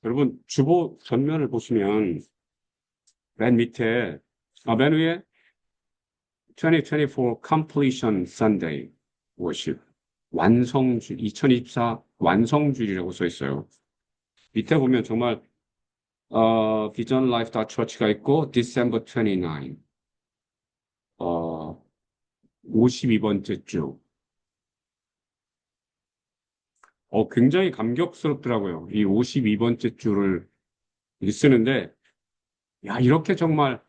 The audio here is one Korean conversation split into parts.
여러분, 주보 전면을 보시면 맨 밑에, 맨 위에 2024 Completion Sunday Worship. 2024 완성주일이라고 써 있어요. 밑에 보면 정말, 비전 라이프 다 처치가 있고, December 29, 52번째 주. 굉장히 감격스럽더라고요. 이 52번째 주를 이렇게 쓰는데, 야, 이렇게 정말,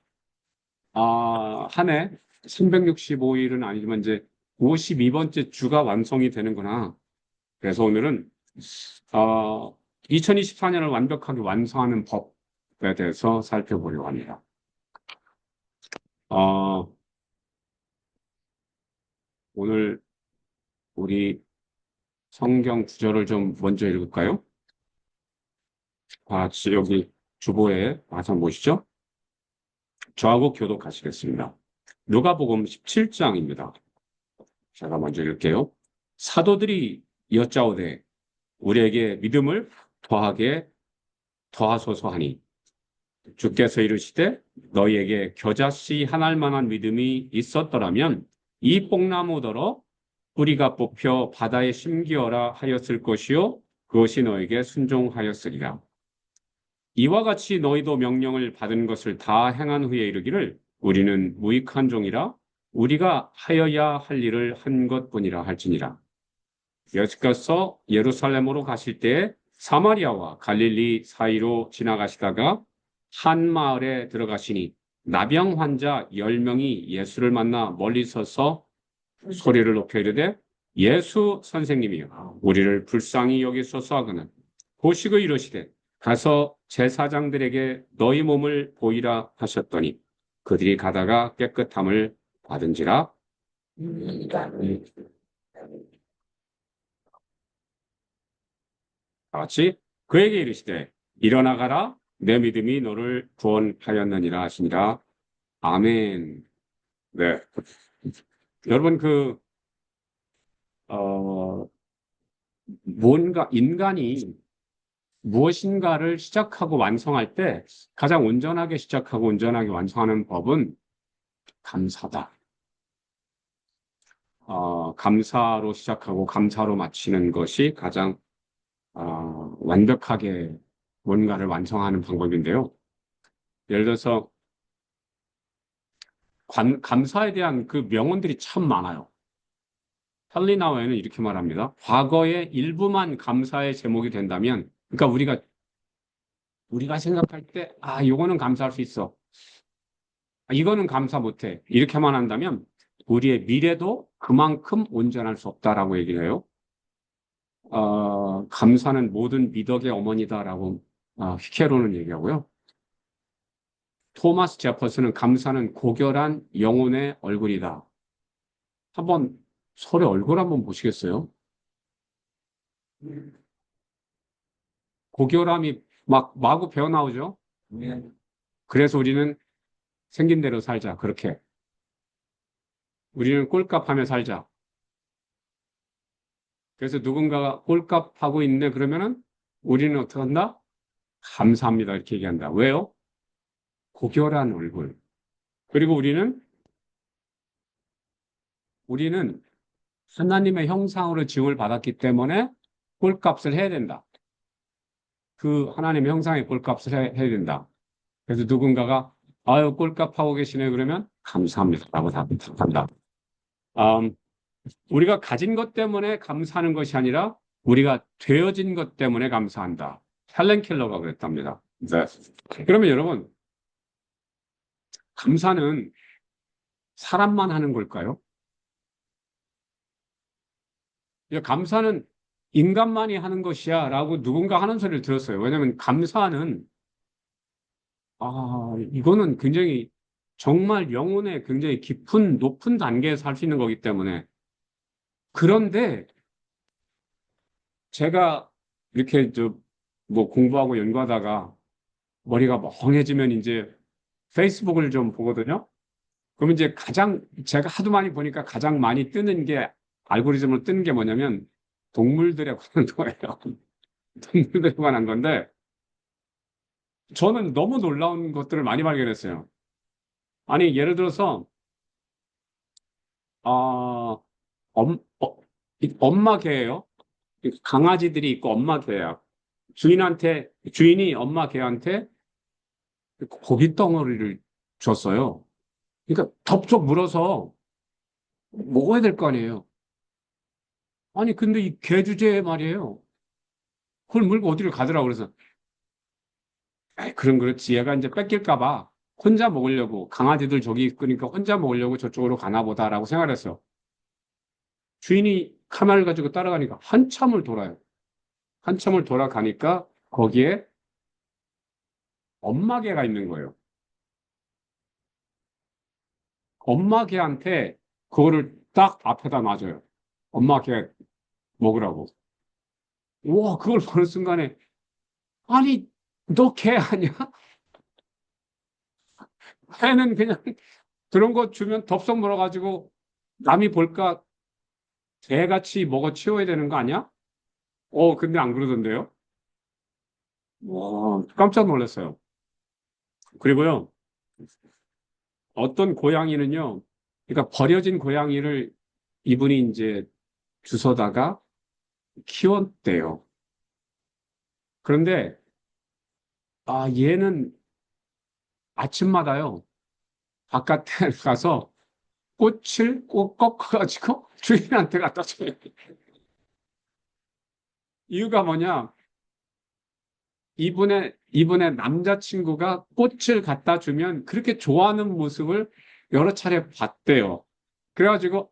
한 해 365일은 아니지만 이제 52번째 주가 완성이 되는구나. 그래서 오늘은, 2024년을 완벽하게 완성하는 법에 대해서 살펴보려고 합니다. 어, 오늘 우리 성경 구절을 좀 먼저 읽을까요? 같이 여기 주보에 와서 보시죠. 저하고 교독하시겠습니다. 누가복음 17장입니다. 제가 먼저 읽을게요. 사도들이 여짜오되 우리에게 믿음을 더하게 더하소서 하니 주께서 이르시되 너희에게 겨자씨 한 알만한 믿음이 있었더라면 이 뽕나무더러 뿌리가 뽑혀 바다에 심기어라 하였을 것이요 그것이 너에게 순종하였으리라. 이와 같이 너희도 명령을 받은 것을 다 행한 후에 이르기를 우리는 무익한 종이라 우리가 하여야 할 일을 한 것뿐이라 할지니라. 예수께서 예루살렘으로 가실 때에 사마리아와 갈릴리 사이로 지나가시다가 한 마을에 들어가시니 나병 환자 10명이 예수를 만나 멀리 서서 소리를 높여 이르되 예수 선생님이여 우리를 불쌍히 여기소서 하거늘 보시고 이르시되 가서 제사장들에게 너희 몸을 보이라 하셨더니 그들이 가다가 깨끗함을 받은지라. 다 같이 그에게 이르시되 일어나 가라 내 믿음이 너를 구원하였느니라 하시니라. 아멘. 네. 여러분 어, 뭔가 인간이 무엇인가를 시작하고 완성할 때 가장 온전하게 시작하고 온전하게 완성하는 법은 감사다. 감사로 시작하고 감사로 마치는 것이 가장 완벽하게 뭔가를 완성하는 방법인데요. 예를 들어서 감사에 대한 그 명언들이 참 많아요. 할리나와에는 이렇게 말합니다. 과거의 일부만 감사의 제목이 된다면, 그러니까 우리가 생각할 때, 이거는 감사할 수 있어. 이거는 감사 못해. 이렇게만 한다면 우리의 미래도 그만큼 온전할 수 없다라고 얘기를 해요. 감사는 모든 미덕의 어머니다라고 히케로는 얘기하고요. 토마스 제퍼슨은 감사는 고결한 영혼의 얼굴이다. 한번 서로 얼굴 한번 보시겠어요? 고결함이 막 마구 배어나오죠? 네. 그래서 우리는 생긴 대로 살자. 그렇게. 우리는 꼴값하며 살자. 그래서 누군가가 꼴값하고 있네 그러면은 우리는 어떻게 한다? 감사합니다. 이렇게 얘기한다. 왜요? 고결한 얼굴. 그리고 우리는 하나님의 형상으로 지음을 받았기 때문에 꼴값을 해야 된다. 그 하나님의 형상의 꼴값을 해야 된다. 그래서 누군가가 아유 꼴값하고 계시네 그러면 감사합니다라고 답한다. 음, 우리가 가진 것 때문에 감사하는 것이 아니라 우리가 되어진 것 때문에 감사한다. 헬렌 켈러가 그랬답니다. 네. 그러면 여러분 감사는 사람만 하는 걸까요? 감사는 인간만이 하는 것이야 라고 누군가 하는 소리를 들었어요. 왜냐하면 감사는 이거는 굉장히 정말 영혼의 굉장히 깊은 높은 단계에서 할 수 있는 거기 때문에 그런데 제가 이렇게 뭐 공부하고 연구하다가 머리가 멍해지면 이제 페이스북을 좀 보거든요. 그러면 이제 제가 하도 많이 보니까 가장 많이 뜨는 게 알고리즘으로 뜨는 게 뭐냐면 동물들에 관한 거예요. 동물들에 관한 건데 저는 너무 놀라운 것들을 많이 발견했어요. 아니, 예를 들어서, 어, 엄마 개예요. 강아지들이 있고 엄마 개야. 주인이 엄마 개한테 고기 덩어리를 줬어요. 그러니까 덥석 물어서 먹어야 될 거 아니에요. 아니, 근데 이 개 주제에 말이에요. 그걸 물고 어디를 가더라고. 그래서, 에이, 그럼 그렇지. 얘가 이제 뺏길까 봐 혼자 먹으려고, 강아지들 저기 있으니까 혼자 먹으려고 저쪽으로 가나 보다라고 생각했어요. 주인이 카메라를 가지고 따라가니까 한참을 돌아요. 한참을 돌아가니까 거기에 엄마 개가 있는 거예요. 엄마 개한테 그거를 딱 앞에다 놔줘요. 엄마 개 먹으라고. 우와, 그걸 보는 순간에, 아니, 너 개 아니야? 개는 그냥 그런 거 주면 덥석 물어가지고 남이 볼까 개같이 먹어 치워야 되는 거 아니야? 근데 안 그러던데요? 와, 깜짝 놀랐어요. 그리고요, 어떤 고양이는요, 그러니까 버려진 고양이를 이분이 이제 주워다가 키웠대요. 그런데, 얘는 아침마다요, 바깥에 가서 꽃을 꼭 꺾어가지고 주인한테 갖다 줘요. 이유가 뭐냐? 이분의 남자친구가 꽃을 갖다 주면 그렇게 좋아하는 모습을 여러 차례 봤대요. 그래가지고,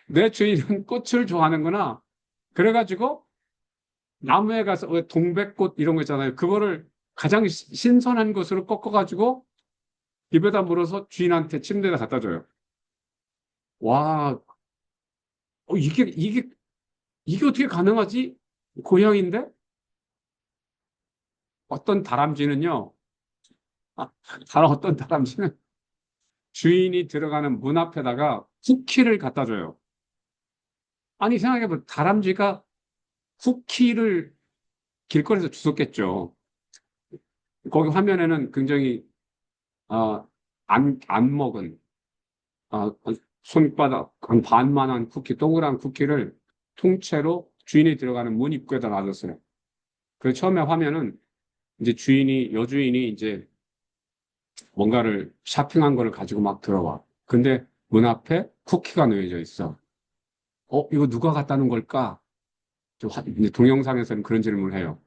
내 주인은 꽃을 좋아하는구나. 그래가지고, 나무에 가서, 왜 동백꽃 이런 거 있잖아요. 그거를 가장 신선한 것으로 꺾어가지고, 입에다 물어서 주인한테 침대에다 갖다 줘요. 와, 어, 이게, 이게, 이게 어떻게 가능하지? 고양인데? 어떤 다람쥐는요, 아, 어떤 다람쥐는 주인이 들어가는 문 앞에다가 쿠키를 갖다 줘요. 아니, 생각해보면 다람쥐가 쿠키를 길거리에서 주웠겠죠. 거기 화면에는 굉장히, 안 먹은, 아, 손바닥 한 반만한 쿠키, 동그란 쿠키를 통째로 주인이 들어가는 문 입구에다 놔뒀어요. 그 처음에 화면은 이제 여주인이 이제 뭔가를 쇼핑한 거를 가지고 막 들어와. 근데 문 앞에 쿠키가 놓여져 있어. 이거 누가 갖다 놓은 걸까? 이제 동영상에서는 그런 질문을 해요.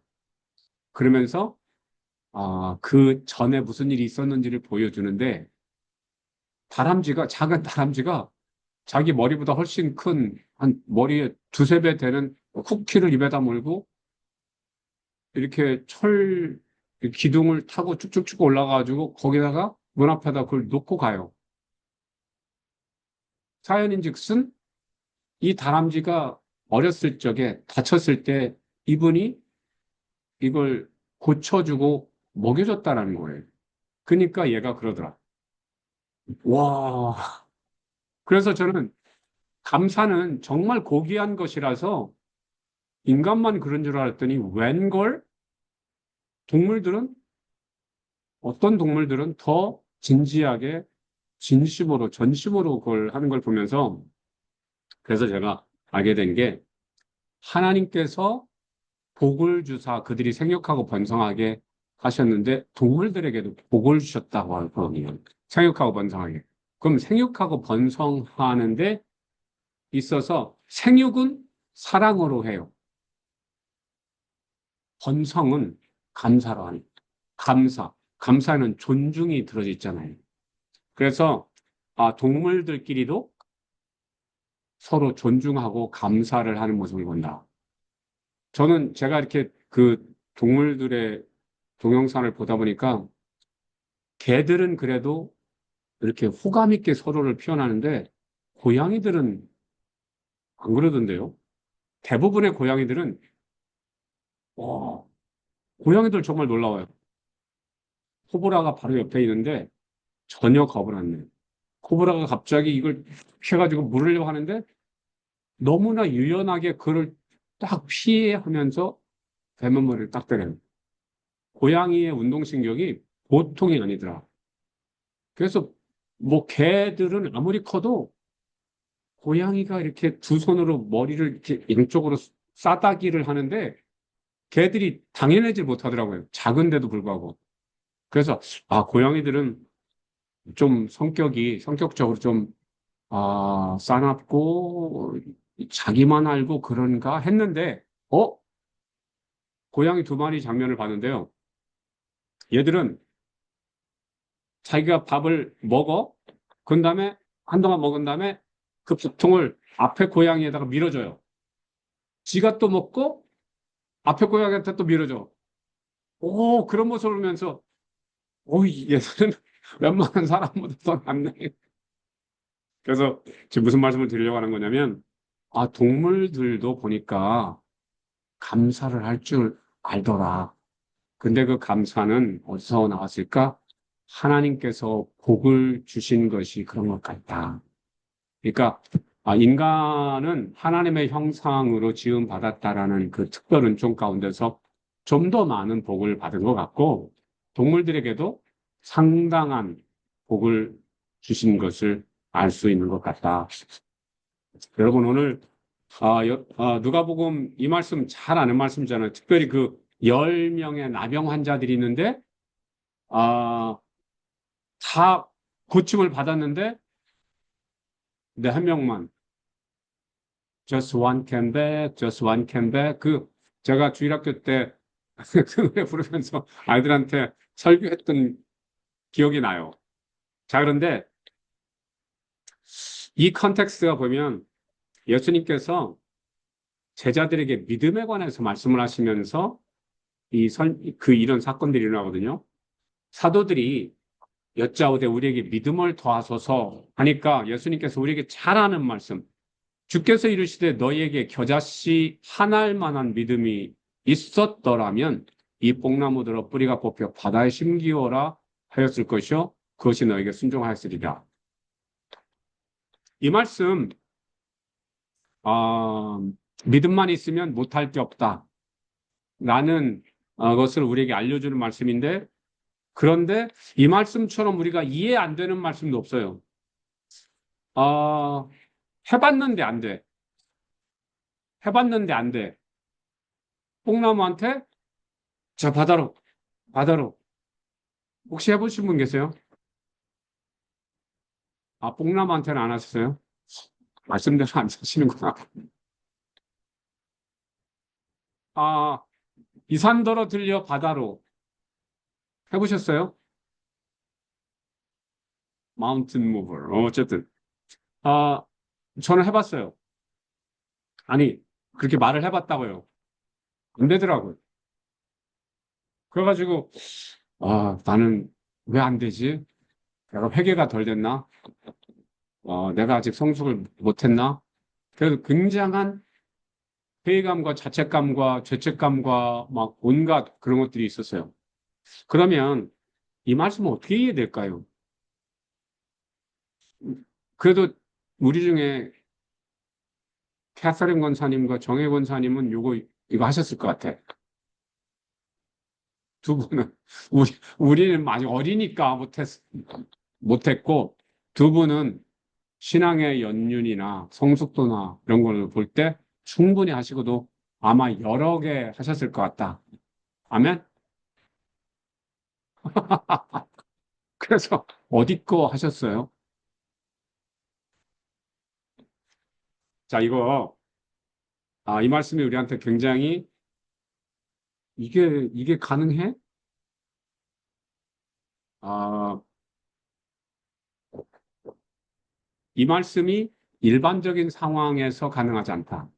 그러면서 그 전에 무슨 일이 있었는지를 보여주는데 작은 다람쥐가 자기 머리보다 훨씬 큰 한 머리에 두세 배 되는 쿠키를 입에다 물고 이렇게 기둥을 타고 쭉쭉쭉 올라가가지고 거기다가 문 앞에다 그걸 놓고 가요. 사연인즉슨 이 다람쥐가 어렸을 적에 다쳤을 때 이분이 이걸 고쳐주고 먹여줬다라는 거예요. 그러니까 얘가 그러더라. 와. 그래서 저는 감사는 정말 고귀한 것이라서 인간만 그런 줄 알았더니 웬걸 동물들은 어떤 동물들은 더 진지하게 진심으로 전심으로 그걸 하는 걸 보면서 그래서 제가 알게 된 게 하나님께서 복을 주사 그들이 생육하고 번성하게 하셨는데 동물들에게도 복을 주셨다고 하거든요. 생육하고 번성하게. 그럼 생육하고 번성하는데 있어서 생육은 사랑으로 해요. 번성은 감사로 하는. 감사. 감사는 존중이 들어져 있잖아요. 그래서 동물들끼리도 서로 존중하고 감사를 하는 모습을 본다. 저는 제가 이렇게 그 동물들의 동영상을 보다 보니까 개들은 그래도 이렇게 호감 있게 서로를 표현하는데 고양이들은 안 그러던데요. 대부분의 고양이들은 와, 고양이들 정말 놀라워요. 코브라가 바로 옆에 있는데 전혀 겁을 안 내요. 코브라가 갑자기 이걸 피해가지고 물으려고 하는데 너무나 유연하게 그를 딱 피하면서 뱀머리를 딱 때려요. 고양이의 운동신경이 보통이 아니더라. 그래서 뭐 개들은 아무리 커도 고양이가 이렇게 두 손으로 머리를 이렇게 양쪽으로 싸다기를 하는데 개들이 당연하지 못하더라고요. 작은데도 불구하고. 그래서 아, 고양이들은 좀 성격적으로 좀 싸납고 자기만 알고 그런가 했는데 고양이 두 마리 장면을 봤는데요. 얘들은 자기가 밥을 먹어. 그 다음에 한동안 먹은 다음에 그 밥통을 앞에 고양이에다가 밀어줘요. 지가 또 먹고 앞에 고양이한테 또 밀어줘. 오, 그런 모습을 보면서 얘들은 웬만한 사람보다 더 낫네. 그래서 지금 무슨 말씀을 드리려고 하는 거냐면 동물들도 보니까 감사를 할 줄 알더라. 근데 그 감사는 어디서 나왔을까? 하나님께서 복을 주신 것이 그런 것 같다. 그러니까 인간은 하나님의 형상으로 지음 받았다라는 그 특별 은총 가운데서 좀 더 많은 복을 받은 것 같고 동물들에게도 상당한 복을 주신 것을 알 수 있는 것 같다. 여러분 오늘 누가복음 이 말씀 잘 아는 말씀이잖아요. 특별히 그 10명의 나병 환자들이 있는데 다 고침을 받았는데 내 한 명만 just one came back, just one came back. 제가 주일학교 때 그 노래 부르면서 아이들한테 설교했던 기억이 나요. 자, 그런데 이 컨텍스트가 보면 예수님께서 제자들에게 믿음에 관해서 말씀을 하시면서 이런 사건들이 일어나거든요. 사도들이 여짜오되 우리에게 믿음을 더하소서 하니까 예수님께서 우리에게 잘 아는 말씀, 주께서 이르시되 너희에게 겨자씨 하나일 만한 믿음이 있었더라면 이 뽕나무들어 뿌리가 뽑혀 바다에 심기어라 하였을 것이요 그것이 너에게 순종하였으리라. 이 말씀 믿음만 있으면 못할 게 없다 라는 것을 우리에게 알려주는 말씀인데 그런데 이 말씀처럼 우리가 이해 안 되는 말씀도 없어요. 해봤는데 안 돼. 해봤는데 안 돼. 뽕나무한테 자 바다로 혹시 해보신 분 계세요? 뽕나무한테는 안 하셨어요? 말씀대로 안 사시는구나. 이 산더러 들려 바다로 해보셨어요? 마운틴 무버. 어쨌든 저는 해봤어요. 아니 그렇게 말을 해봤다고요. 안 되더라고요. 그래가지고 나는 왜 안 되지? 내가 회개가 덜 됐나? 내가 아직 성숙을 못했나? 그래서 굉장한 회의감과 자책감과 죄책감과 막 온갖 그런 것들이 있었어요. 그러면 이 말씀은 어떻게 이해될까요? 그래도 우리 중에 캐서린 권사님과 정혜 권사님은 이거 하셨을 것 같아. 두 분은 우리는 많이 어리니까 못했고 두 분은 신앙의 연륜이나 성숙도나 이런 걸 볼 때 충분히 하시고도 아마 여러 개 하셨을 것 같다. 아멘? 그래서 어디 거 하셨어요? 자, 이 말씀이 우리한테 굉장히 이게 가능해? 아, 이 말씀이 일반적인 상황에서 가능하지 않다.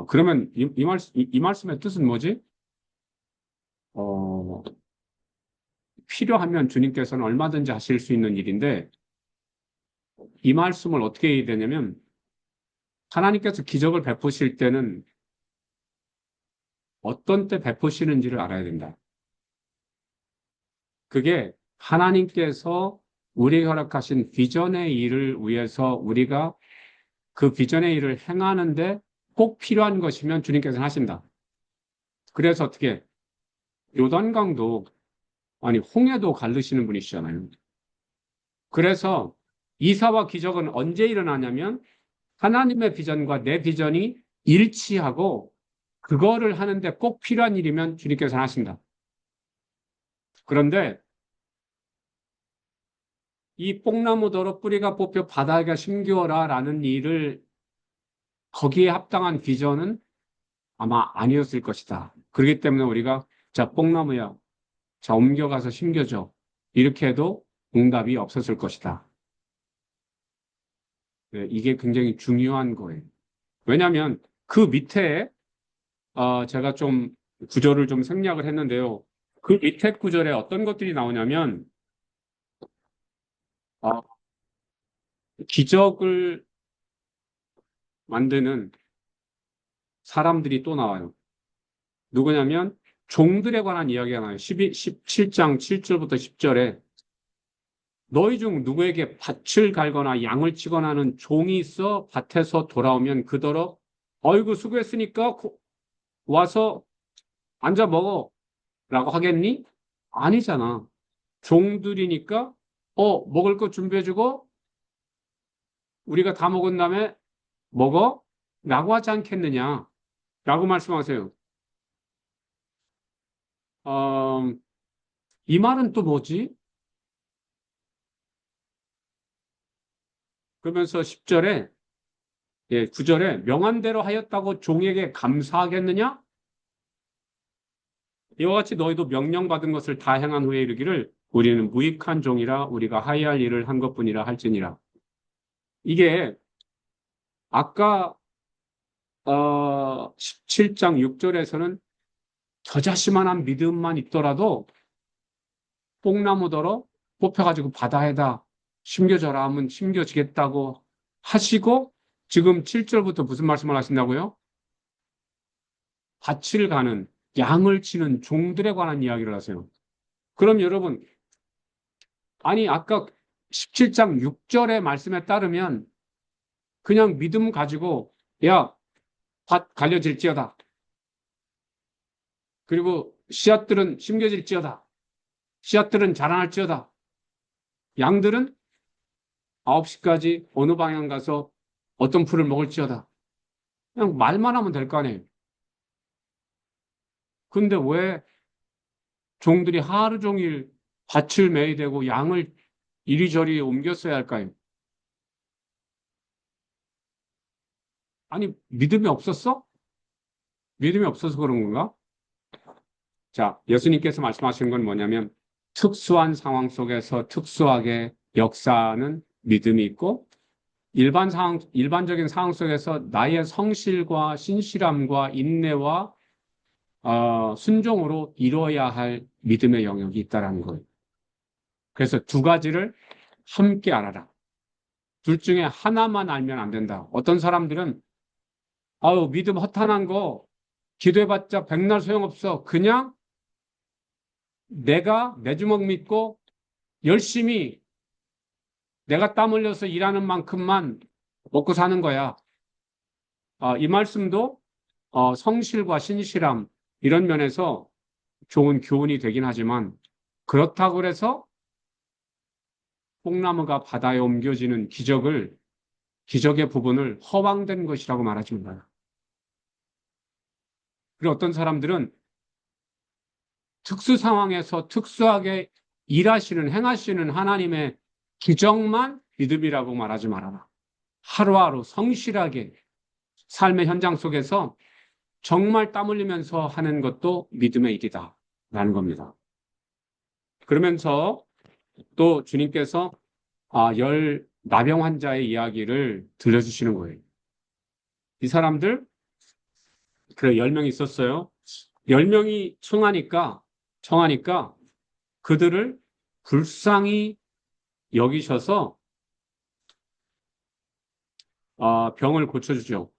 그러면 이 말씀의 뜻은 뭐지? 어, 필요하면 주님께서는 얼마든지 하실 수 있는 일인데 이 말씀을 어떻게 해야 되냐면 하나님께서 기적을 베푸실 때는 어떤 때 베푸시는지를 알아야 된다. 그게 하나님께서 우리에게 허락하신 비전의 일을 위해서 우리가 그 비전의 일을 행하는데 꼭 필요한 것이면 주님께서는 하신다. 그래서 어떻게 요단강도, 아니, 홍해도 가르시는 분이시잖아요. 그래서 이사와 기적은 언제 일어나냐면 하나님의 비전과 내 비전이 일치하고 그거를 하는데 꼭 필요한 일이면 주님께서 하신다. 그런데 이 뽕나무더러 뿌리가 뽑혀 바다가 심기어라 라는 일을 거기에 합당한 비전은 아마 아니었을 것이다. 그렇기 때문에 우리가 자, 뽕나무야. 자, 옮겨가서 심겨줘. 이렇게 해도 응답이 없었을 것이다. 네, 이게 굉장히 중요한 거예요. 왜냐하면 그 밑에 제가 좀 구절을 좀 생략을 했는데요. 그 밑에 구절에 어떤 것들이 나오냐면 어, 기적을 만드는 사람들이 또 나와요. 누구냐면 종들에 관한 이야기가 나와요. 17장 7절부터 10절에 너희 중 누구에게 밭을 갈거나 양을 치거나 하는 종이 있어 밭에서 돌아오면 그더러 어이구 수고했으니까 와서 앉아 먹어 라고 하겠니? 아니잖아. 종들이니까 먹을 거 준비해주고 우리가 다 먹은 다음에 먹어? 라고 하지 않겠느냐 라고 말씀하세요. 어, 이 말은 또 뭐지? 그러면서 10절에 9절에 명한 대로 하였다고 종에게 감사하겠느냐? 이와 같이 너희도 명령받은 것을 다 행한 후에 이르기를 우리는 무익한 종이라 우리가 하야할 일을 한 것뿐이라 할지니라. 이게 아까 17장 6절에서는 저자시만한 믿음만 있더라도 뽕나무더러 뽑혀가지고 바다에다 심겨져라 하면 심겨지겠다고 하시고 지금 7절부터 무슨 말씀을 하신다고요? 밭을 가는 양을 치는 종들에 관한 이야기를 하세요. 그럼 여러분, 아니 아까 17장 6절의 말씀에 따르면 그냥 믿음 가지고 야, 밭 갈려질지어다. 그리고 씨앗들은 심겨질지어다. 씨앗들은 자라날지어다. 양들은 9시까지 어느 방향 가서 어떤 풀을 먹을지어다. 그냥 말만 하면 될 거 아니에요. 근데 왜 종들이 하루 종일 밭을 매야 되고 양을 이리저리 옮겼어야 할까요? 아니, 믿음이 없었어? 믿음이 없어서 그런 건가? 자, 예수님께서 말씀하시는 건 뭐냐면 특수한 상황 속에서 특수하게 역사하는 믿음이 있고 일반적인 상황 속에서 나의 성실과 신실함과 인내와 순종으로 이루어야 할 믿음의 영역이 있다라는 거예요. 그래서 두 가지를 함께 알아라. 둘 중에 하나만 알면 안 된다. 어떤 사람들은 아유 믿음 허탄한 거 기도해봤자 백날 소용없어. 그냥 내가 내 주먹 믿고 열심히 내가 땀 흘려서 일하는 만큼만 먹고 사는 거야. 이 말씀도 성실과 신실함 이런 면에서 좋은 교훈이 되긴 하지만 그렇다고 해서 뽕나무가 바다에 옮겨지는 기적의 부분을 허황된 것이라고 말하지 말아요. 그리고 어떤 사람들은 특수 상황에서 특수하게 일하시는, 행하시는 하나님의 기적만 믿음이라고 말하지 말아라. 하루하루 성실하게 삶의 현장 속에서 정말 땀 흘리면서 하는 것도 믿음의 일이다. 라는 겁니다. 그러면서 또 주님께서 열 나병 환자의 이야기를 들려주시는 거예요. 이 사람들, 그래, 10명이 있었어요. 10명이 청하니까 그들을 불쌍히 여기셔서 병을 고쳐주죠.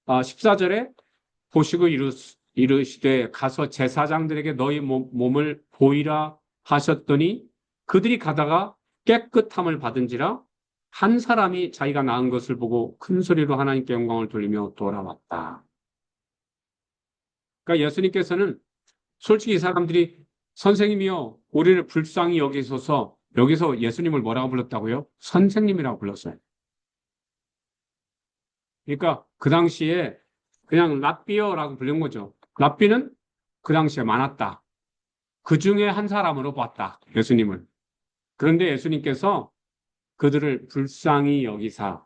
14절에 보시고 이르시되 가서 제사장들에게 너희 몸을 보이라 하셨더니 그들이 가다가 깨끗함을 받은지라 한 사람이 자기가 낳은 것을 보고 큰 소리로 하나님께 영광을 돌리며 돌아왔다. 그러니까 예수님께서는 솔직히 이 사람들이 선생님이요, 우리를 불쌍히 여기소서, 여기서 예수님을 뭐라고 불렀다고요? 선생님이라고 불렀어요. 그러니까 그 당시에 그냥 랍비어라고 부른 거죠. 랍비는 그 당시에 많았다. 그 중에 한 사람으로 봤다. 예수님을. 그런데 예수님께서 그들을 불쌍히 여기사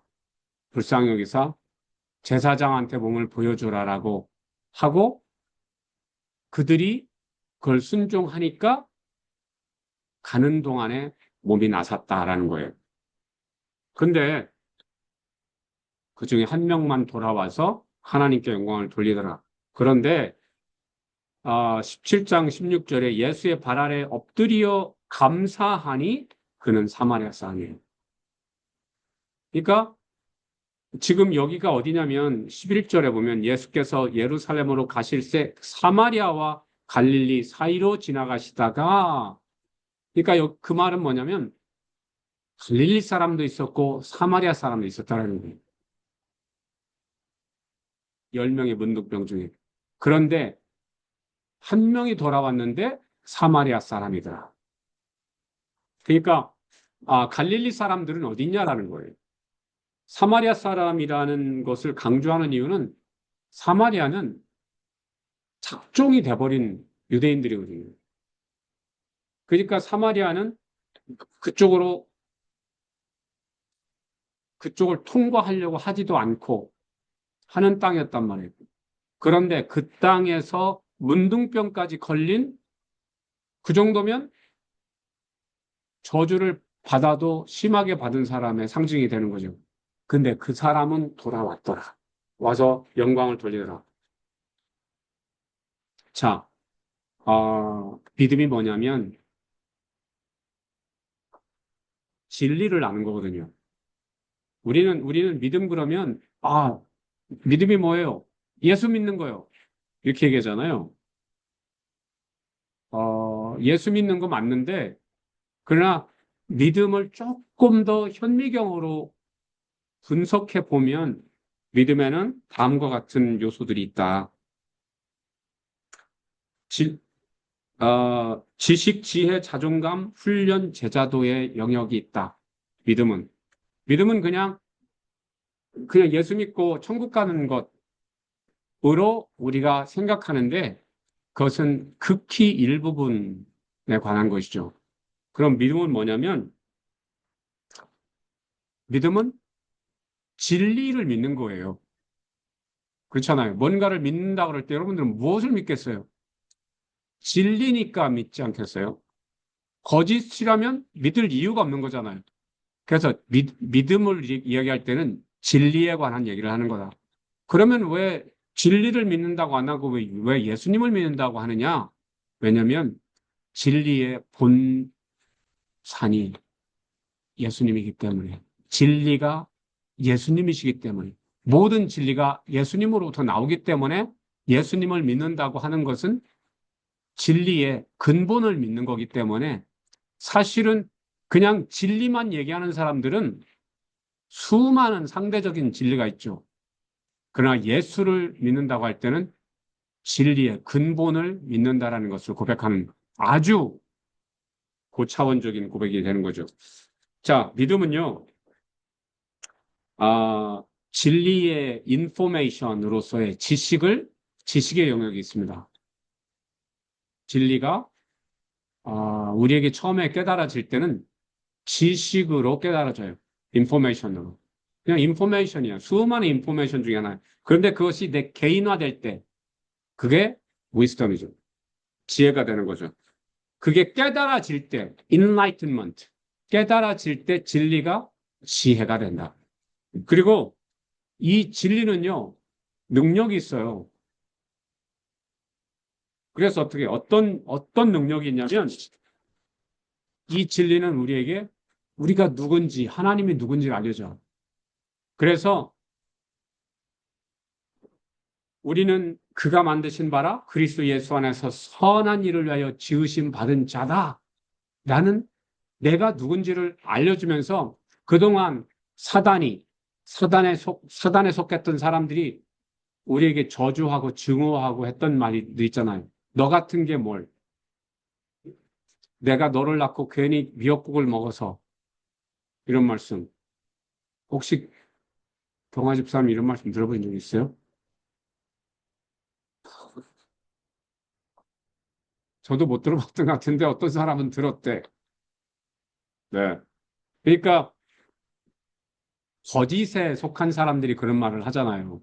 제사장한테 몸을 보여주라라고 하고 그들이 그걸 순종하니까 가는 동안에 몸이 나섰다라는 거예요. 근데 그 중에 한 명만 돌아와서 하나님께 영광을 돌리더라. 그런데 17장 16절에 예수의 발 아래 엎드려 감사하니 그는 사마리아 사람이에요. 그러니까 지금 여기가 어디냐면 11절에 보면 예수께서 예루살렘으로 가실새 사마리아와 갈릴리 사이로 지나가시다가 그러니까 그 말은 뭐냐면 갈릴리 사람도 있었고 사마리아 사람도 있었다는 거예요. 10명의 문둥병 중에. 그런데 한 명이 돌아왔는데 사마리아 사람이더라. 그러니까 갈릴리 사람들은 어디 있냐라는 거예요. 사마리아 사람이라는 것을 강조하는 이유는 사마리아는 작종이 돼버린 유대인들이거든요. 그러니까 사마리아는 그쪽으로 그쪽을 통과하려고 하지도 않고 하는 땅이었단 말이에요. 그런데 그 땅에서 문둥병까지 걸린 그 정도면 저주를 받아도 심하게 받은 사람의 상징이 되는 거죠. 근데 그 사람은 돌아왔더라. 와서 영광을 돌리더라. 자, 믿음이 뭐냐면 진리를 아는 거거든요. 우리는 믿음 그러면, 믿음이 뭐예요? 예수 믿는 거요. 이렇게 얘기하잖아요. 예수 믿는 거 맞는데, 그러나 믿음을 조금 더 현미경으로 분석해 보면 믿음에는 다음과 같은 요소들이 있다. 지식, 지혜, 자존감, 훈련, 제자도의 영역이 있다. 믿음은. 믿음은 그냥 예수 믿고 천국 가는 것으로 우리가 생각하는데 그것은 극히 일부분에 관한 것이죠. 그럼 믿음은 뭐냐면 믿음은 진리를 믿는 거예요. 그렇잖아요. 뭔가를 믿는다 그럴 때 여러분들은 무엇을 믿겠어요? 진리니까 믿지 않겠어요? 거짓이라면 믿을 이유가 없는 거잖아요. 그래서 믿음을 이야기할 때는 진리에 관한 얘기를 하는 거다. 그러면 왜 진리를 믿는다고 안 하고 왜 예수님을 믿는다고 하느냐? 왜냐하면 진리의 본산이 예수님이기 때문에 진리가 예수님이시기 때문에 모든 진리가 예수님으로부터 나오기 때문에 예수님을 믿는다고 하는 것은 진리의 근본을 믿는 거기 때문에 사실은 그냥 진리만 얘기하는 사람들은 수많은 상대적인 진리가 있죠. 그러나 예수를 믿는다고 할 때는 진리의 근본을 믿는다라는 것을 고백하는 아주 고차원적인 고백이 되는 거죠. 자, 믿음은요, 진리의 인포메이션으로서의 지식의 영역이 있습니다. 진리가 우리에게 처음에 깨달아질 때는 지식으로 깨달아져요. 인포메이션으로. 그냥 인포메이션이야. 수많은 인포메이션 중에 하나. 그런데 그것이 내 개인화될 때 그게 위스덤이죠. 지혜가 되는 거죠. 그게 깨달아질 때 enlightenment. 깨달아질 때 진리가 지혜가 된다. 그리고 이 진리는요. 능력이 있어요. 그래서 어떤 능력이 있냐면 이 진리는 우리에게 우리가 누군지, 하나님이 누군지를 알려줘. 그래서 우리는 그가 만드신 바라 그리스도 예수 안에서 선한 일을 위하여 지으심 받은 자다. 라는 내가 누군지를 알려주면서 그동안 사단에 속했던 사람들이 우리에게 저주하고 증오하고 했던 말이 있잖아요. 너 같은 게 뭘? 내가 너를 낳고 괜히 미역국을 먹어서 이런 말씀. 혹시 동아 집사님 이런 말씀 들어본 적 있어요? 저도 못 들어봤던 것 같은데 어떤 사람은 들었대. 네. 그러니까 거짓에 속한 사람들이 그런 말을 하잖아요.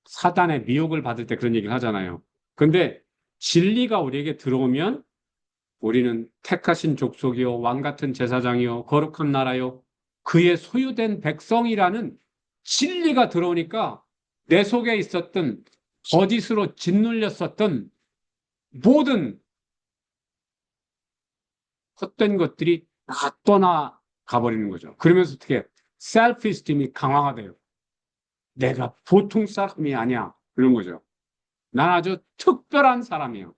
사단의 미혹을 받을 때 그런 얘기를 하잖아요. 근데 진리가 우리에게 들어오면 우리는 택하신 족속이요, 왕 같은 제사장이요, 거룩한 나라요, 그의 소유된 백성이라는 진리가 들어오니까 내 속에 있었던 거짓으로 짓눌렸었던 모든 헛된 것들이 다 떠나가 버리는 거죠. 그러면서 어떻게 셀프 이스팀이 강화가 돼요. 내가 보통 사람이 아니야. 그런 거죠. 난 아주 특별한 사람이야.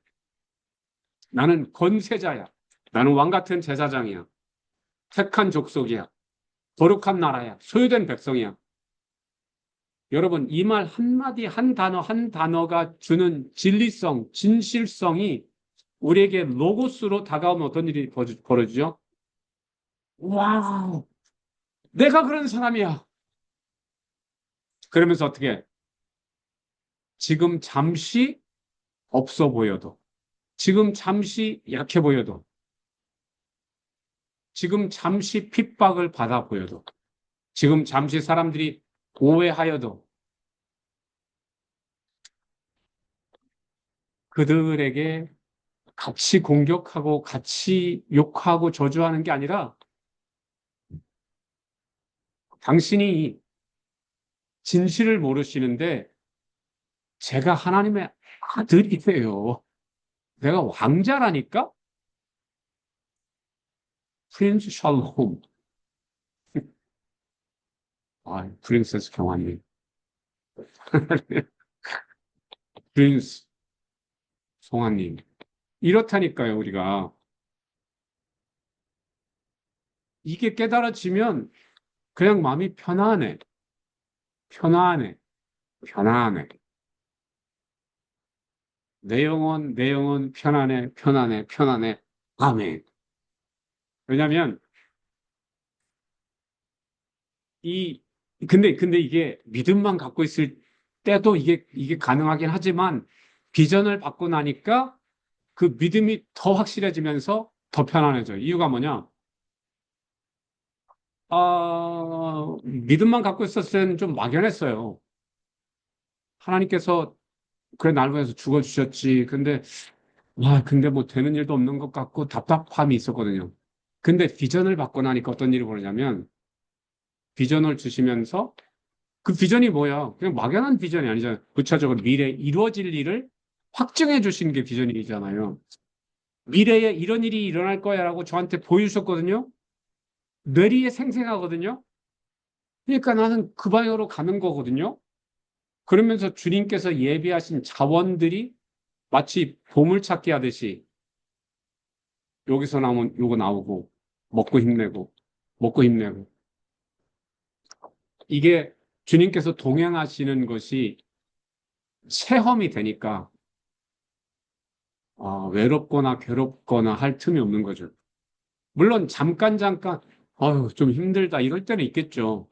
나는 권세자야. 나는 왕 같은 제사장이야. 택한 족속이야. 거룩한 나라야. 소유된 백성이야. 여러분, 이 말 한마디, 한 단어, 한 단어가 주는 진리성, 진실성이 우리에게 로고스로 다가오면 어떤 일이 벌어지죠? 와우, 내가 그런 사람이야. 그러면서 어떻게? 지금 잠시 없어 보여도, 지금 잠시 약해 보여도, 지금 잠시 핍박을 받아 보여도, 지금 잠시 사람들이 오해하여도 그들에게 같이 공격하고 같이 욕하고 저주하는 게 아니라 당신이 진실을 모르시는데 제가 하나님의 아들이에요. 내가 왕자라니까? 프린스 샬롬. 아, 프린세스 경환님. 프린스 송환님. 이렇다니까요, 우리가. 이게 깨달아지면 그냥 마음이 편안해. 편안해. 편안해. 내 영혼 편안해, 편안해, 편안해. 아멘. 왜냐면, 이, 근데 이게 믿음만 갖고 있을 때도 이게 가능하긴 하지만, 비전을 받고 나니까 그 믿음이 더 확실해지면서 더 편안해져요. 이유가 뭐냐? 믿음만 갖고 있었을 때는 좀 막연했어요. 하나님께서, 그래, 날 위해서 죽어주셨지. 근데 뭐 되는 일도 없는 것 같고 답답함이 있었거든요. 근데 비전을 받고 나니까 어떤 일이 벌어지냐면, 비전을 주시면서 그 비전이 뭐야? 그냥 막연한 비전이 아니잖아요. 구체적으로 미래에 이루어질 일을 확증해 주신 게 비전이잖아요. 미래에 이런 일이 일어날 거야라고 저한테 보여주셨거든요. 뇌리에 생생하거든요. 그러니까 나는 그 방향으로 가는 거거든요. 그러면서 주님께서 예비하신 자원들이 마치 보물찾기 하듯이 여기서 나오면 요거 나오고 먹고 힘내고 먹고 힘내고 이게 주님께서 동행하시는 것이 체험이 되니까 외롭거나 괴롭거나 할 틈이 없는 거죠. 물론 잠깐 아유 좀 힘들다 이럴 때는 있겠죠.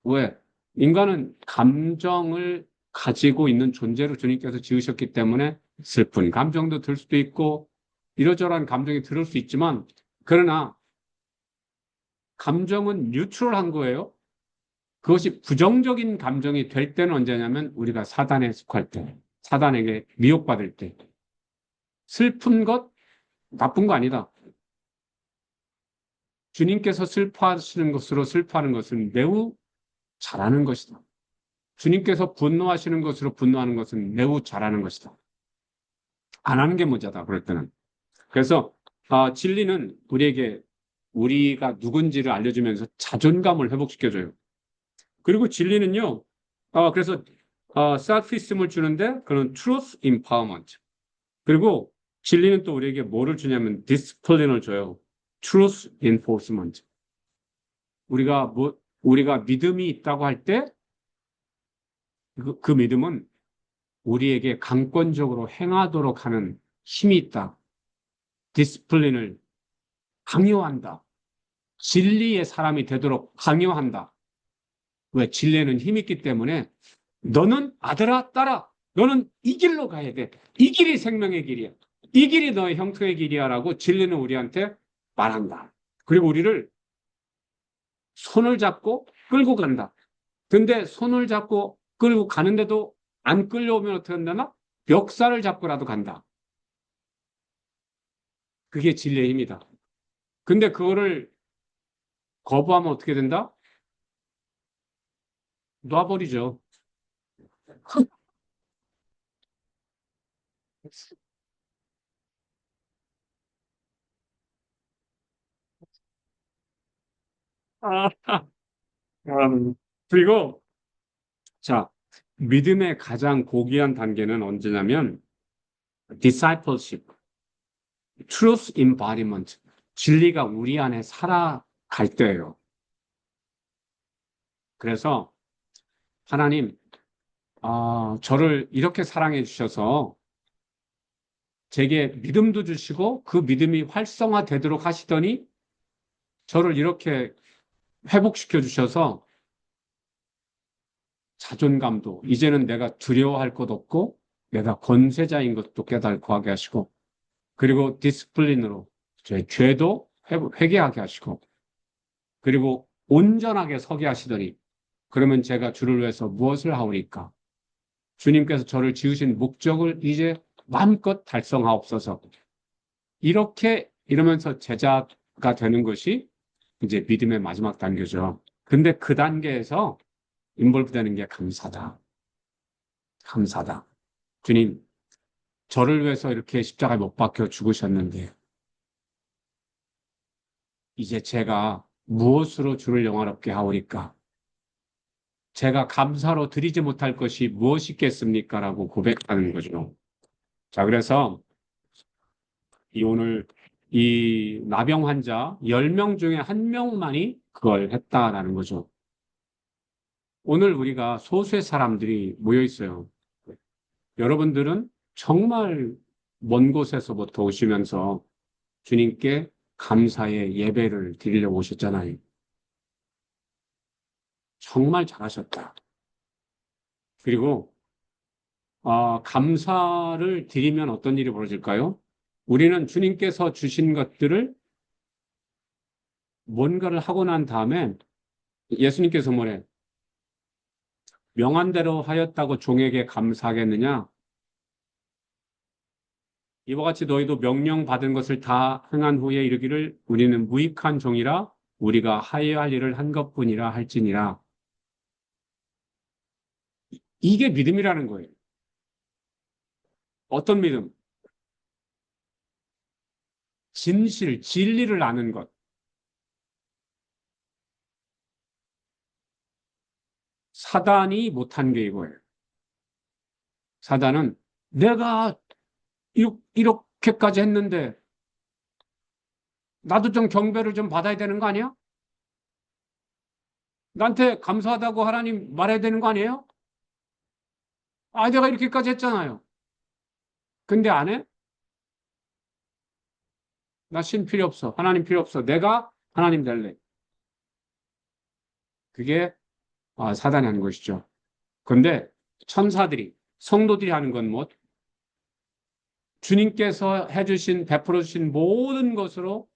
왜? 인간은 감정을 가지고 있는 존재로 주님께서 지으셨기 때문에 슬픈 감정도 들 수도 있고 이러저러한 감정이 들을 수 있지만 그러나 감정은 뉴트럴한 거예요. 그것이 부정적인 감정이 될 때는 언제냐면 우리가 사단에 속할 때, 사단에게 미혹받을 때. 슬픈 것, 나쁜 거 아니다. 주님께서 슬퍼하시는 것으로 슬퍼하는 것은 매우 잘하는 것이다. 주님께서 분노하시는 것으로 분노하는 것은 매우 잘하는 것이다. 안 하는 게 문제다, 그럴 때는. 그래서 진리는 우리에게 우리가 누군지를 알려주면서 자존감을 회복시켜줘요. 그리고 진리는요, 그래서 셀피즘을 주는데 그런 truth empowerment. 그리고 진리는 또 우리에게 뭐를 주냐면 디스플린을 줘요. truth enforcement. 우리가 믿음이 있다고 할 때 그 믿음은 우리에게 강권적으로 행하도록 하는 힘이 있다. 디스플린을 강요한다. 진리의 사람이 되도록 강요한다. 왜? 진리에는 힘이 있기 때문에 너는 아들아, 딸아, 너는 이 길로 가야 돼. 이 길이 생명의 길이야. 이 길이 너의 형통의 길이야라고 진리는 우리한테 말한다. 그리고 우리를 손을 잡고 끌고 간다. 근데 손을 잡고 끌고 가는데도 안 끌려오면 어떻게 한다나? 멱살을 잡고라도 간다. 그게 진리의 힘이다. 근데 그거를 거부하면 어떻게 된다? 놔버리죠. 아, 그리고 자, 믿음의 가장 고귀한 단계는 언제냐면 discipleship, truth embodiment, 진리가 우리 안에 살아갈 때예요. 그래서 하나님, 저를 이렇게 사랑해 주셔서 제게 믿음도 주시고 그 믿음이 활성화되도록 하시더니 저를 이렇게 회복시켜 주셔서 자존감도 이제는 내가 두려워할 것 없고 내가 권세자인 것도 깨닫고 하게 하시고 그리고 디스플린으로 제 죄도 회개하게 하시고 그리고 온전하게 서게 하시더니 그러면 제가 주를 위해서 무엇을 하오리까? 주님께서 저를 지으신 목적을 이제 마음껏 달성하옵소서. 이렇게 이러면서 제자가 되는 것이 이제 믿음의 마지막 단계죠. 근데 그 단계에서 인볼브 되는 게 감사다. 감사다. 주님, 저를 위해서 이렇게 십자가에 못 박혀 죽으셨는데 이제 제가 무엇으로 주를 영화롭게 하오리까? 제가 감사로 드리지 못할 것이 무엇이 있겠습니까? 라고 고백하는 거죠. 자, 그래서 오늘 이 나병 환자 10명 중에 1명만이 그걸 했다라는 거죠. 오늘 우리가 소수의 사람들이 모여 있어요. 여러분들은 정말 먼 곳에서부터 오시면서 주님께 감사의 예배를 드리려고 오셨잖아요. 정말 잘하셨다. 그리고 감사를 드리면 어떤 일이 벌어질까요? 우리는 주님께서 주신 것들을 뭔가를 하고 난 다음에 예수님께서 뭐래? 명한대로 하였다고 종에게 감사하겠느냐? 이와 같이 너희도 명령 받은 것을 다 행한 후에 이르기를 우리는 무익한 종이라 우리가 하여야 할 일을 한 것뿐이라 할지니라. 이게 믿음이라는 거예요. 어떤 믿음? 진실, 진리를 아는 것. 사단이 못한 게 이거예요. 사단은 내가 이렇게까지 했는데 나도 좀 경배를 좀 받아야 되는 거 아니야? 나한테 감사하다고 하나님 말해야 되는 거 아니에요? 내가 이렇게까지 했잖아요. 근데 안 해? 나 신 필요 없어. 하나님 필요 없어. 내가 하나님 될래. 그게 사단이 하는 것이죠. 그런데 천사들이, 성도들이 하는 건 뭐? 주님께서 해주신, 베풀어 주신 모든 것으로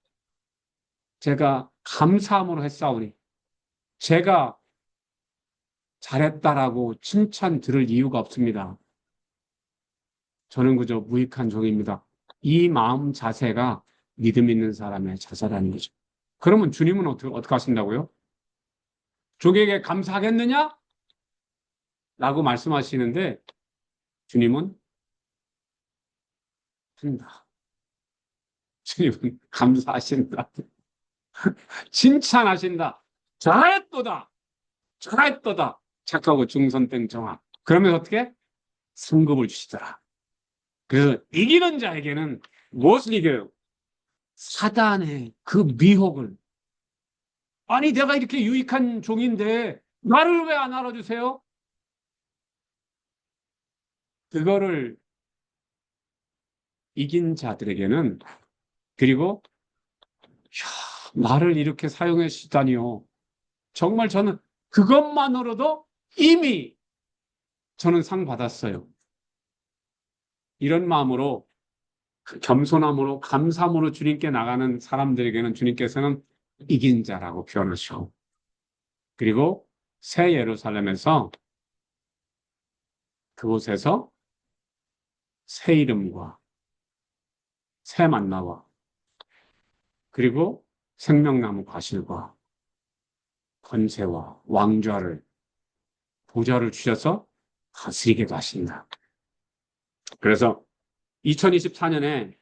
제가 감사함으로 했사오니 제가 잘했다라고 칭찬 들을 이유가 없습니다. 저는 그저 무익한 종입니다. 이 마음 자세가 믿음 있는 사람의 자세라는 거죠. 그러면 주님은 어떻게 하신다고요? 종에게 감사하겠느냐? 라고 말씀하시는데 주님은 한다. 주님은 감사하신다. 칭찬하신다. 잘했도다. 잘했도다. 착하고 중선땡정아. 그러면서 어떻게? 상급을 주시더라. 그래서 이기는 자에게는 무엇을 이겨요? 사단의 그 미혹을. 아니, 내가 이렇게 유익한 종인데 나를 왜 안 알아주세요? 그거를 이긴 자들에게는, 그리고 나를 이렇게 사용해 주다니요. 정말 저는 그것만으로도 이미 저는 상 받았어요. 이런 마음으로, 겸손함으로, 감사함으로 주님께 나가는 사람들에게는 주님께서는 이긴 자라고 표현하시고, 그리고 새 예루살렘에서, 그곳에서 새 이름과 새 만나와, 그리고 생명나무 과실과 권세와 왕좌를, 보좌를 주셔서 다스리게 하신다. 그래서 2024년에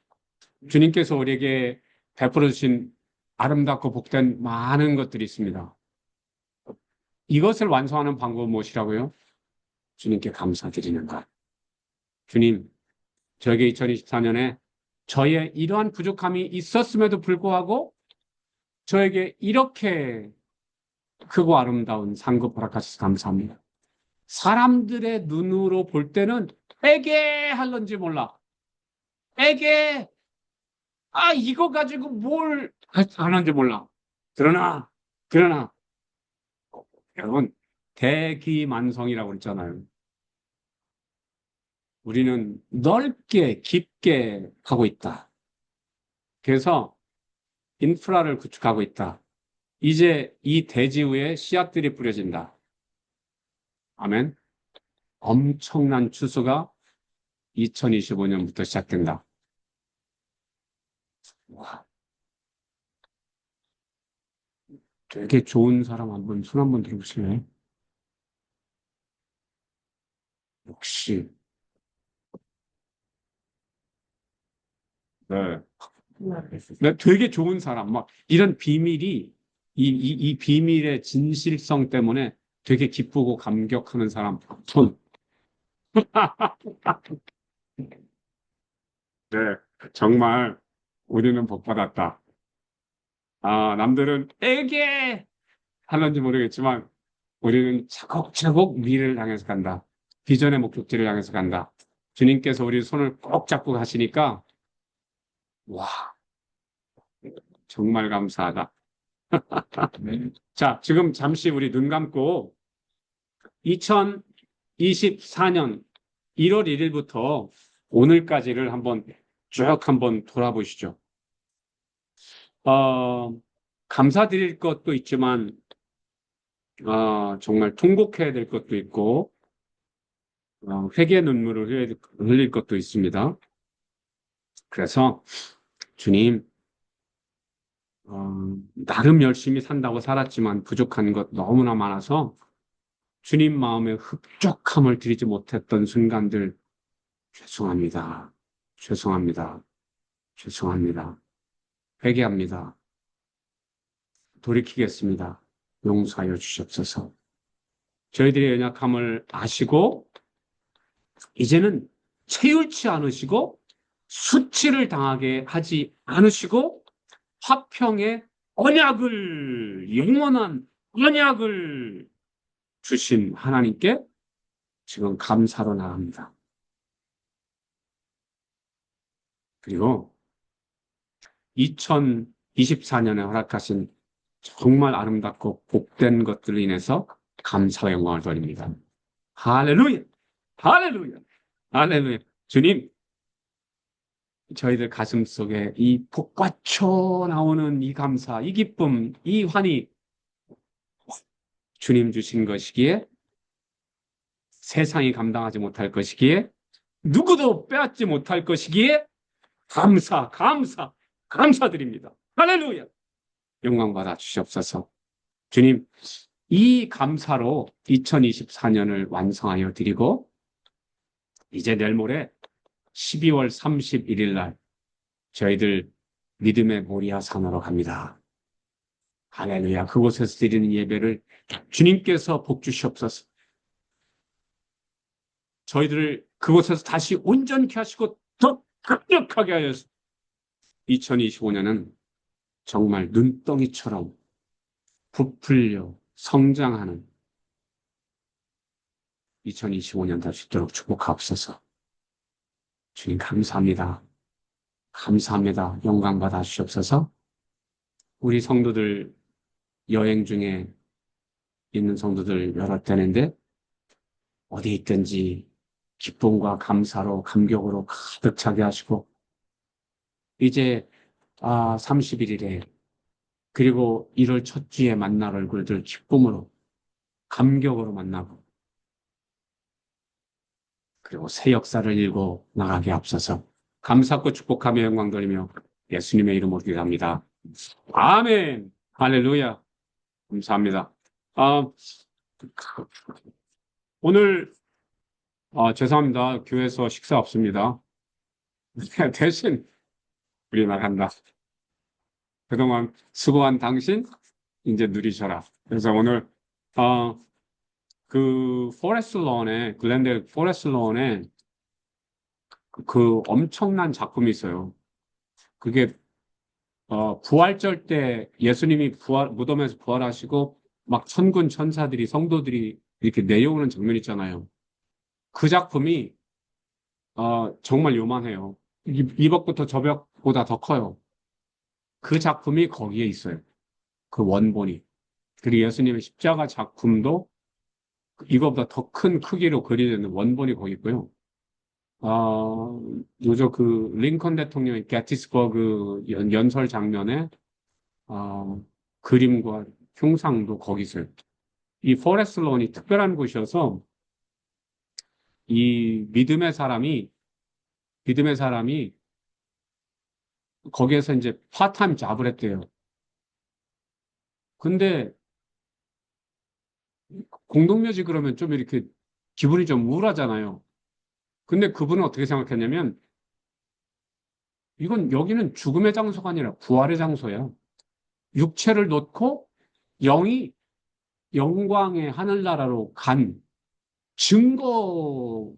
주님께서 우리에게 베풀어 주신 아름답고 복된 많은 것들이 있습니다. 이것을 완성하는 방법은 무엇이라고요? 주님께 감사드리는 것. 주님, 저에게 2024년에 저의 이러한 부족함이 있었음에도 불구하고 저에게 이렇게 크고 아름다운 상급 허락하셔서 감사합니다. 사람들의 눈으로 볼 때는 회개할런지 몰라. 회개, 이거 가지고 뭘 하는지 몰라. 그러나, 여러분, 대기만성이라고 그랬잖아요. 우리는 넓게, 깊게 하고 있다. 그래서 인프라를 구축하고 있다. 이제 이 대지 위에 씨앗들이 뿌려진다. 아멘. 엄청난 추수가 2025년부터 시작된다. 와, 되게 좋은 사람 손 한번 들어보실래요? 역시, 네. 네, 되게 좋은 사람, 막, 이런 비밀이, 이 비밀의 진실성 때문에 되게 기쁘고 감격하는 사람, 손. 네, 정말, 우리는 복 받았다. 남들은 에게 하는지 모르겠지만, 우리는 차곡차곡 미래를 향해서 간다. 비전의 목적지를 향해서 간다. 주님께서 우리 손을 꼭 잡고 가시니까, 와, 정말 감사하다. 자, 지금 잠시 우리 눈 감고 2024년 1월 1일부터 오늘까지를 한번 돌아보시죠. 감사드릴 것도 있지만, 정말 통곡해야 될 것도 있고, 회개 눈물을 흘릴 것도 있습니다. 그래서 주님, 나름 열심히 산다고 살았지만 부족한 것 너무나 많아서 주님 마음에 흡족함을 드리지 못했던 순간들 죄송합니다. 죄송합니다. 죄송합니다. 회개합니다. 돌이키겠습니다. 용서하여 주시옵소서. 저희들의 연약함을 아시고 이제는 체율치 않으시고 수치를 당하게 하지 않으시고 화평의 언약을, 영원한 언약을 주신 하나님께 지금 감사로 나갑니다. 그리고 2024년에 허락하신 정말 아름답고 복된 것들로 인해서 감사와 영광을 돌립니다. 할렐루야! 할렐루야! 할렐루야! 주님, 저희들 가슴 속에 이 복받쳐 나오는 이 감사, 이 기쁨, 이 환희, 주님 주신 것이기에 세상이 감당하지 못할 것이기에 누구도 빼앗지 못할 것이기에 감사드립니다. 할렐루야! 영광 받아 주시옵소서. 주님, 이 감사로 2024년을 완성하여 드리고 이제 내일 모레 12월 31일 날 저희들 믿음의 모리아 산으로 갑니다. 할렐루야. 그곳에서 드리는 예배를 주님께서 복 주시옵소서. 저희들을 그곳에서 다시 온전케 하시고 더 강력하게 하여서 2025년은 정말 눈덩이처럼 부풀려 성장하는 2025년 될 수 있도록 축복하옵소서. 주님 감사합니다. 감사합니다. 영광 받아 주시옵소서. 우리 성도들 여행 중에 있는 성도들 여러 때인데 어디 있든지 기쁨과 감사로 감격으로 가득 차게 하시고 이제 31일에 그리고 1월 첫 주에 만날 얼굴들 기쁨으로 감격으로 만나고 그리고 새 역사를 일고 나가게 앞서서 감사하고 축복하며 영광 돌리며 예수님의 이름으로 기도합니다. 아멘. 할렐루야. 감사합니다. 아, 오늘 죄송합니다. 교회에서 식사 없습니다. 대신 우리 말한다. 그동안 수고한 당신 이제 누리셔라. 그래서 오늘 어, 그 포레스트 론에 글렌델 포레스트 론에 그 엄청난 작품이 있어요. 그게 부활절 때 예수님이 무덤에서 부활하시고 막 천군 천사들이 성도들이 이렇게 내려오는 장면 있잖아요. 그 작품이 정말 요만해요. 이 벽부터 저 벽보다 더 커요. 그 작품이 거기에 있어요. 그 원본이. 그리고 예수님의 십자가 작품도 이거보다 더 큰 크기로 그려져 있는 원본이 거기 있고요. 요저 그 링컨 대통령의 게티스버그 연설 장면에 어, 그림과 흉상도 거기 있어요. 이 포레스트 론이 특별한 곳이어서 이 믿음의 사람이 거기에서 이제 파타임 잡을 했대요. 근데 공동묘지 그러면 좀 이렇게 기분이 좀 우울하잖아요. 근데 그분은 어떻게 생각했냐면 이건 여기는 죽음의 장소가 아니라 부활의 장소야. 육체를 놓고 영이 영광의 하늘나라로 간 증거가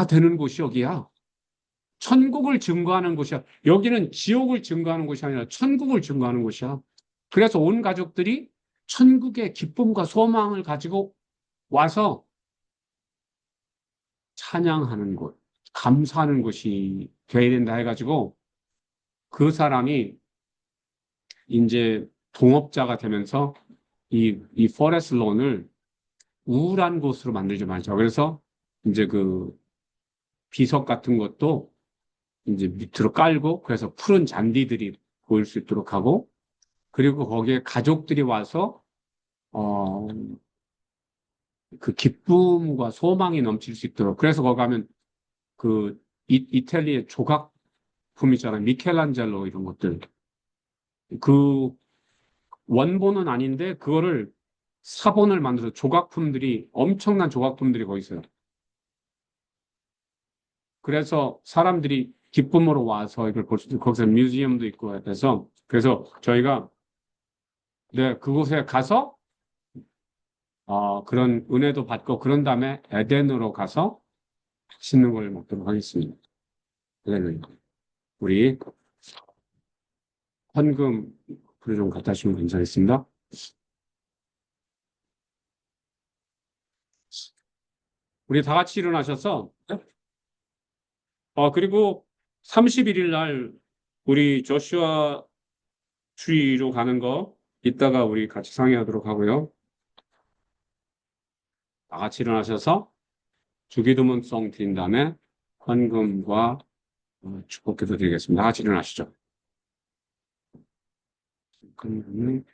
되는 곳이 여기야. 천국을 증거하는 곳이야. 여기는 지옥을 증거하는 곳이 아니라 천국을 증거하는 곳이야. 그래서 온 가족들이 천국의 기쁨과 소망을 가지고 와서 찬양하는 곳, 감사하는 곳이 돼야 된다 해가지고 그 사람이 이제 동업자가 되면서 이 포레스트 론을 우울한 곳으로 만들지 말자. 그래서 이제 그 비석 같은 것도 이제 밑으로 깔고 그래서 푸른 잔디들이 보일 수 있도록 하고 그리고 거기에 가족들이 와서 어, 그 기쁨과 소망이 넘칠 수 있도록 그래서 거기 가면 그 이탈리아 조각품 있잖아요. 미켈란젤로 이런 것들 그 원본은 아닌데 그거를 사본을 만들어서 조각품들이 엄청난 조각품들이 거기 있어요. 그래서 사람들이 기쁨으로 와서 이걸 볼 수 있고 거기서 뮤지엄도 있고 해서 그래서 저희가 네, 그곳에 가서 그런 은혜도 받고 그런 다음에 에덴으로 가서 맛있는 걸 먹도록 하겠습니다. 에덴은 우리 헌금 불을 좀 갖다 주시면 감사하겠습니다. 우리 다 같이 일어나셔서 그리고 31일 날 우리 조슈아 트리로 가는 거 이따가 우리 같이 상의하도록 하고요. 다 같이 일어나셔서 주기도문송 드린 다음에 헌금과 축복기도 드리겠습니다. 다 같이 일어나시죠. 헌금은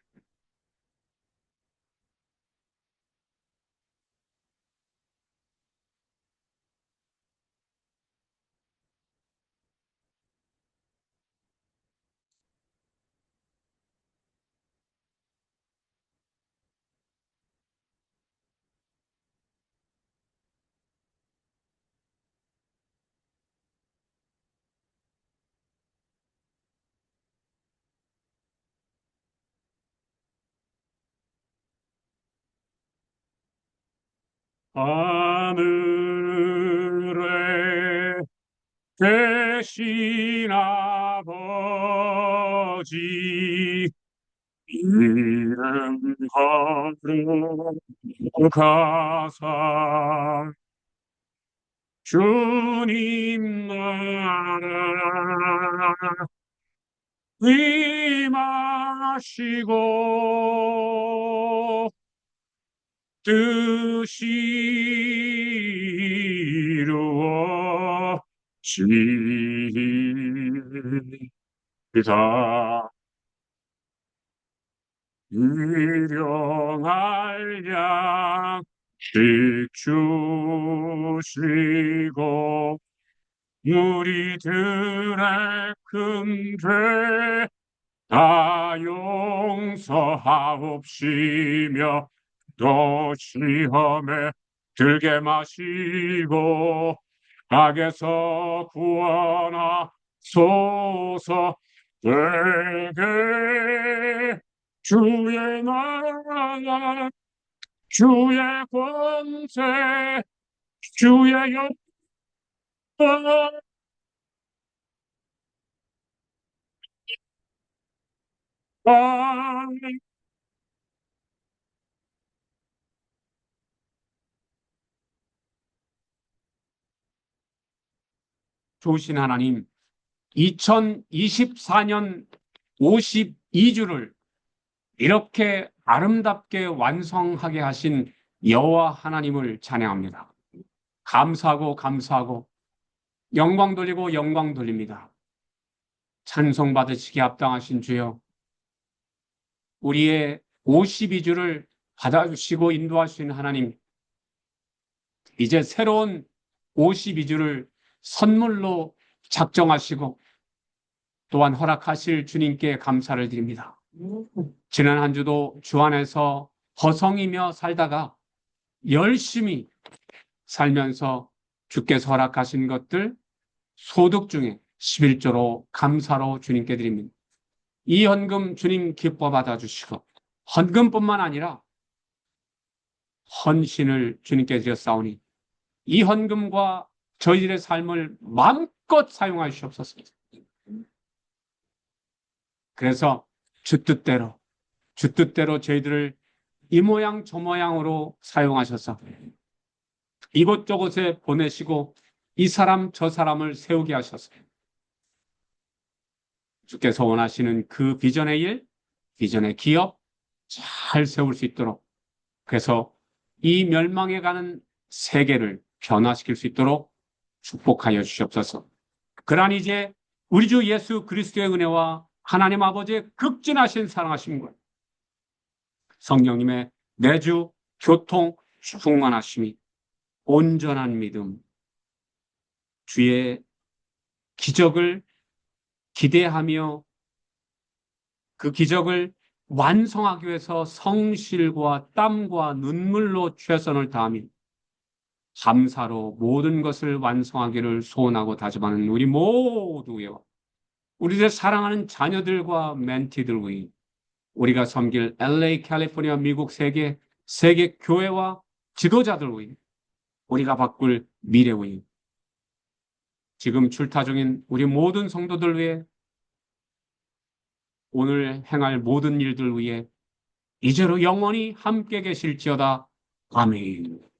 하늘에 계신 아버지 이름 거룩하사 주님 나라 임하시고 뜻이 이루어지리이다. 일용할 양식 주시고 우리들의 큰 죄 다 용서하옵시며 또 시험에 들게 마시고 악에서 구원하소서. 되게 주의 나라 주의 권세 주의 영광 좋으신 하나님, 2024년 52주를 이렇게 아름답게 완성하게 하신 여호와 하나님을 찬양합니다. 감사하고 감사하고 영광 돌리고 영광 돌립니다. 찬송 받으시기 합당하신 주여, 우리의 52주를 받아주시고 인도하신 하나님, 이제 새로운 52주를 선물로 작정하시고 또한 허락하실 주님께 감사를 드립니다. 지난 한 주도 주 안에서 허성이며 살다가 열심히 살면서 주께서 허락하신 것들 소득 중에 11조로 감사로 주님께 드립니다. 이 헌금 주님 기뻐 받아주시고 헌금뿐만 아니라 헌신을 주님께 드렸사오니 이 헌금과 저희들의 삶을 마음껏 사용하시옵소서. 그래서 주 뜻대로 저희들을 이 모양 저 모양으로 사용하셔서 이곳저곳에 보내시고 이 사람 저 사람을 세우게 하셔서 주께서 원하시는 그 비전의 일, 비전의 기업 잘 세울 수 있도록, 그래서 이 멸망해가는 세계를 변화시킬 수 있도록 축복하여 주시옵소서. 그러한 이제 우리 주 예수 그리스도의 은혜와 하나님 아버지의 극진하신 사랑하심과 성령님의 내주 교통 충만하심이 온전한 믿음, 주의 기적을 기대하며 그 기적을 완성하기 위해서 성실과 땀과 눈물로 최선을 다하며 감사로 모든 것을 완성하기를 소원하고 다짐하는 우리 모두의 우리들 사랑하는 자녀들과 멘티들 위해 우리가 섬길 LA, 캘리포니아, 미국 세계 교회와 지도자들 위해 우리가 바꿀 미래 위해 지금 출타 중인 우리 모든 성도들 위해 오늘 행할 모든 일들 위해 이제로 영원히 함께 계실지어다. 아멘.